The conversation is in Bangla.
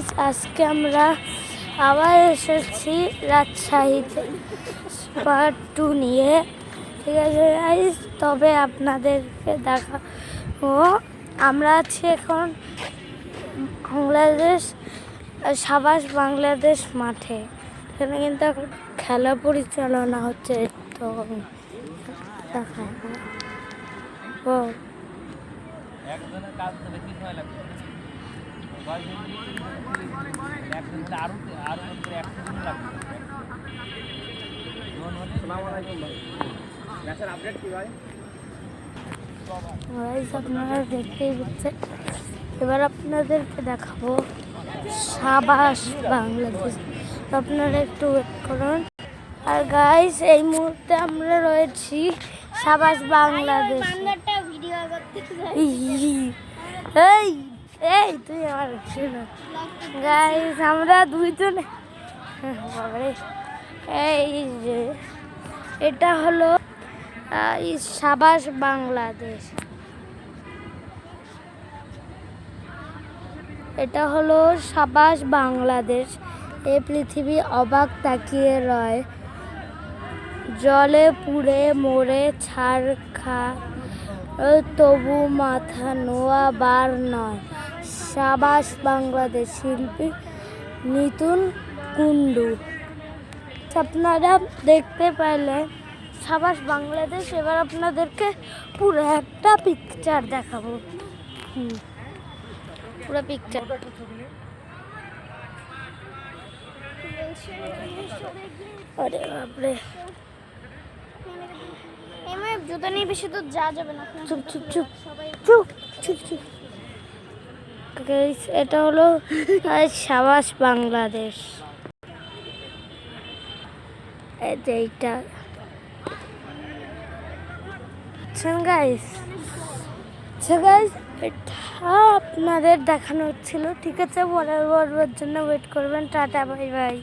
গাইস, আজকে আমরা আবার এসেছি রাজশাহীতে পার্ট 2 নিয়ে। ঠিক আছে গাইস, তবে আপনাদেরকে দেখাবো আমরা আছি এখন বাংলাদেশ সাবাস বাংলাদেশ মাঠে। এখানে কিন্তু এখন খেলা পরিচালনা হচ্ছে, তো দেখায় ও একজনের কাজ তো বেশি সময় লাগবে। আরো করে 100 দিন লাগবে। আপনারা দেখতেই পাচ্ছেন। এবার আপনাদেরকে দেখাবো সাবাস বাংলাদেশ। আপনারা একটু ওয়েট করুন। আর গাইস, এই মুহূর্তে আমরা রয়েছি সাবাস বাংলাদেশ। এই এই তুই আমার গাইস, আমরা দুইজনে এই যে এটা হলো সাবাস বাংলাদেশ। এটা হলো সাবাস বাংলাদেশ। এই পৃথিবী অবাক তাকিয়ে রয়, জলে পুড়ে মরে ছাড় খা, তবু মাথা নোয়া বার নয়। সাবাস বাংলাদেশ, শিল্পী নিতুন কুণ্ডু। আপনারা দেখতে পাইলেন সাবাস বাংলাদেশ। এবার আপনাদেরকে পুরো একটা পিকচার দেখাবো। পুরো পিকচার আরে বাপরে, জুতা নিয়ে বেশি তো যা যাবে না। চুপ চুপ চুপ চুপ চুপ চুপ। এটা হলো সাবাস বাংলাদেশ। এইটা গাইস, এটা আপনাদের দেখানো হচ্ছিল। ঠিক আছে, পরের জন্য ওয়েট করবেন। Tata, bye bye.